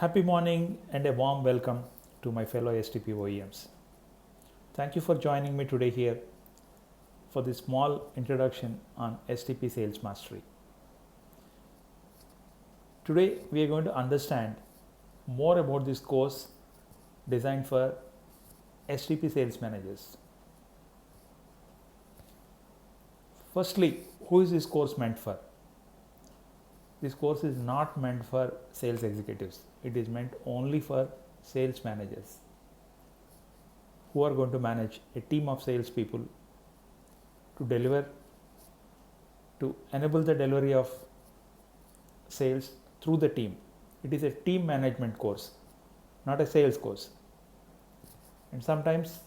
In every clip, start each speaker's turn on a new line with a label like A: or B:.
A: Happy morning and a warm welcome to my fellow STP OEMs. Thank you for joining me today here for this small introduction on STP Sales Mastery. Today we are going to understand more about this course designed for STP sales managers. Firstly, who is this course meant for? This course is not meant for sales executives. It is meant only for sales managers who are going to manage a team of salespeople to enable the delivery of sales through the team. It is a team management course, not a sales course. And sometimes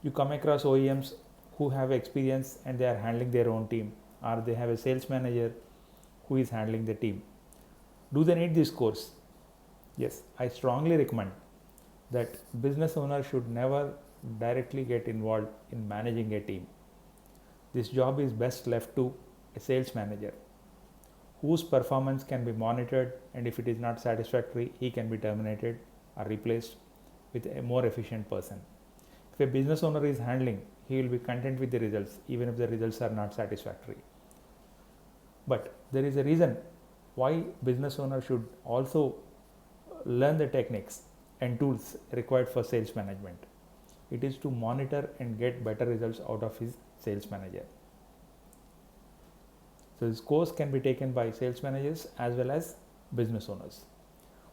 A: you come across OEMs who have experience and they are handling their own team, or they have a sales manager who is handling the team. Do they need this course? Yes, I strongly recommend that business owners should never directly get involved in managing a team. This job is best left to a sales manager whose performance can be monitored, and if it is not satisfactory, he can be terminated or replaced with a more efficient person. If a business owner is handling, he will be content with the results even if the results are not satisfactory. But there is a reason why business owners should also learn the techniques and tools required for sales management. It is to monitor and get better results out of his sales manager. So this course can be taken by sales managers as well as business owners.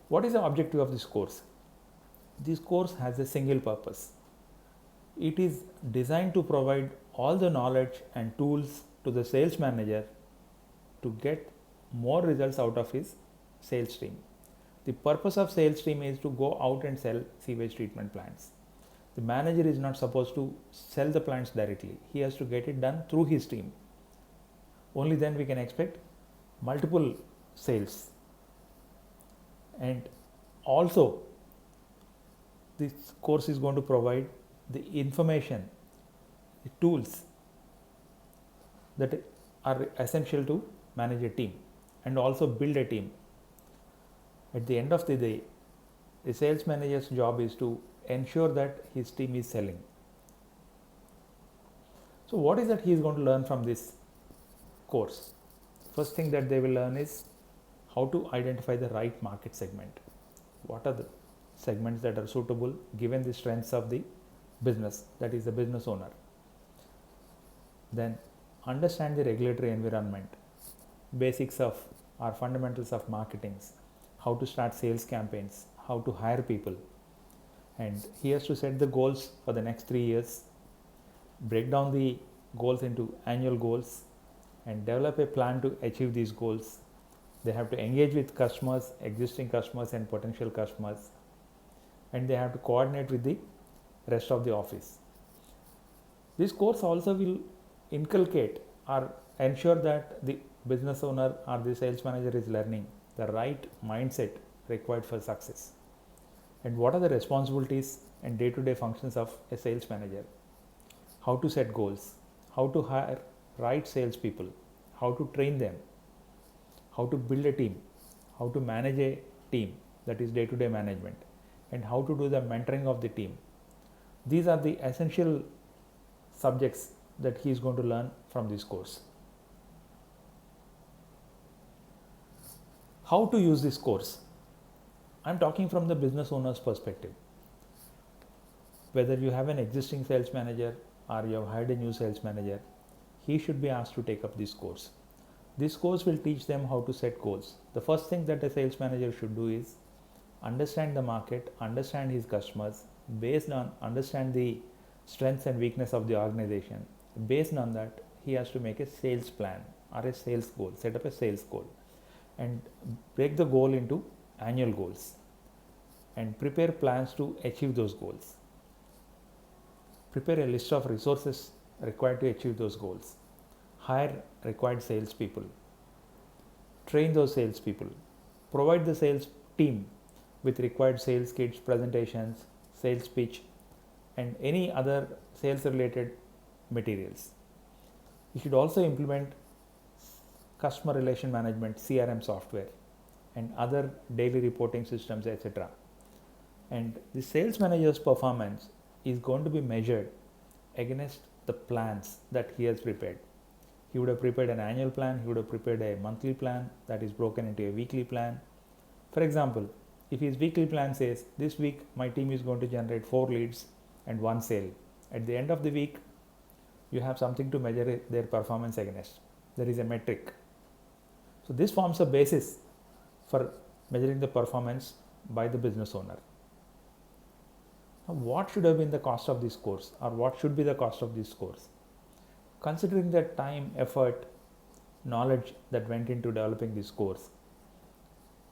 A: What is the objective of this course? This course has a single purpose. It is designed to provide all the knowledge and tools to the sales manager to get more results out of his sales team. The purpose of sales team is to go out and sell sewage treatment plants. The manager is not supposed to sell the plants directly. He has to get it done through his team. Only then we can expect multiple sales. And also, this course is going to provide the information, the tools that are essential to manage a team and also build a team. At the end of the day, the sales manager's job is to ensure that his team is selling. So what is that he is going to learn from this course? First thing that they will learn is how to identify the right market segment. What are the segments that are suitable given the strengths of the business, that is the business owner. Then understand the regulatory environment, basics of or fundamentals of marketing, how to start sales campaigns, how to hire people, and he has to set the goals for the next 3 years, break down the goals into annual goals and develop a plan to achieve these goals. They have to engage with customers, existing customers and potential customers, and they have to coordinate with the rest of the office. This course also will inculcate or ensure that the business owner or the sales manager is learning the right mindset required for success. And what are the responsibilities and day-to-day functions of a sales manager? How to set goals, how to hire right salespeople, how to train them, how to build a team, how to manage a team, that is day-to-day management, and how to do the mentoring of the team. These are the essential subjects that he is going to learn from this course. How to use this course? I am talking from the business owner's perspective. Whether you have an existing sales manager or you have hired a new sales manager, he should be asked to take up this course. This course will teach them how to set goals. The first thing that a sales manager should do is understand the market, understand his customers, understand the strengths and weakness of the organization. Based on that, he has to make a sales plan or a sales goal, set up a sales goal, and break the goal into annual goals and prepare plans to achieve those goals. Prepare a list of resources required to achieve those goals. Hire required salespeople. Train those salespeople. Provide the sales team with required sales kits, presentations, sales pitch, and any other sales related materials. You should also implement customer relation management CRM software and other daily reporting systems, etc. And the sales manager's performance is going to be measured against the plans that he has prepared. He would have prepared an annual plan, he would have prepared a monthly plan that is broken into a weekly plan. For example, if his weekly plan says, this week my team is going to generate 4 leads and 1 sale, at the end of the week, you have something to measure their performance against. There is a metric. So this forms a basis for measuring the performance by the business owner. Now, what should have been the cost of this course, or what should be the cost of this course? Considering the time, effort, knowledge that went into developing this course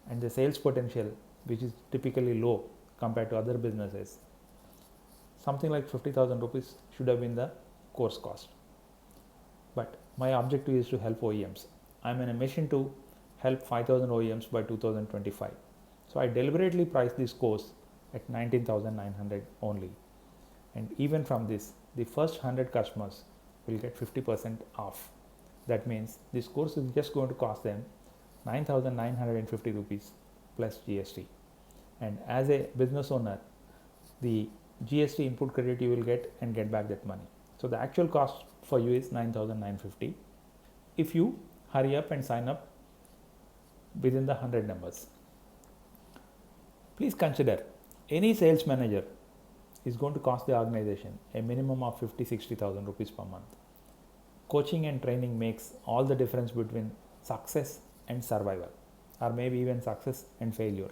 A: and the sales potential, which is typically low compared to other businesses, something like 50,000 rupees should have been the course cost. But my objective is to help OEMs. I'm in a mission to help 5,000 OEMs by 2025. So I deliberately priced this course at 19,900 only. And even from this, the first 100 customers will get 50% off. That means this course is just going to cost them 9,950 rupees plus GST. And as a business owner, the GST input credit you will get and get back that money. So the actual cost for you is 9,950 if you hurry up and sign up within the 100 numbers. Please consider, any sales manager is going to cost the organization a minimum of 50,000-60,000 rupees per month. Coaching and training makes all the difference between success and survival, or maybe even success and failure.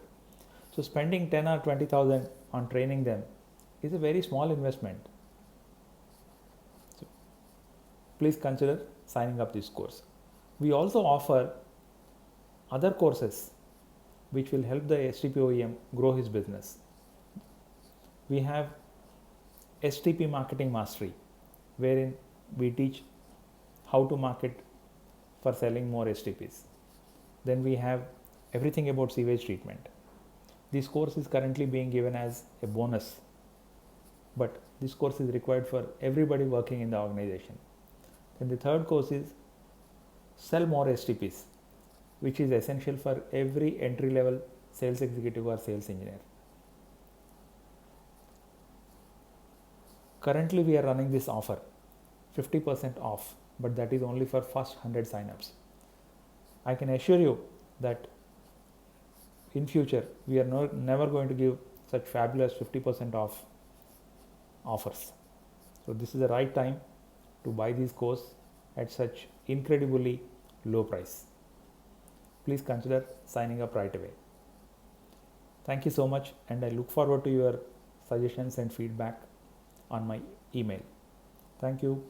A: So spending 10 or 20,000 on training them is a very small investment. So please consider signing up this course. We also offer other courses which will help the STP OEM grow his business. We have STP Marketing Mastery, wherein we teach how to market for selling more STPs. Then we have everything about sewage treatment. This course is currently being given as a bonus, but this course is required for everybody working in the organization. Then the third course is Sell More STPs, which is essential for every entry-level sales executive or sales engineer. Currently, we are running this offer, 50% off, but that is only for first 100 signups. I can assure you that in future, we are never going to give such fabulous 50% off offers. So this is the right time to buy this course at such incredibly low price. Please consider signing up right away. Thank you so much, and I look forward to your suggestions and feedback on my email. Thank you.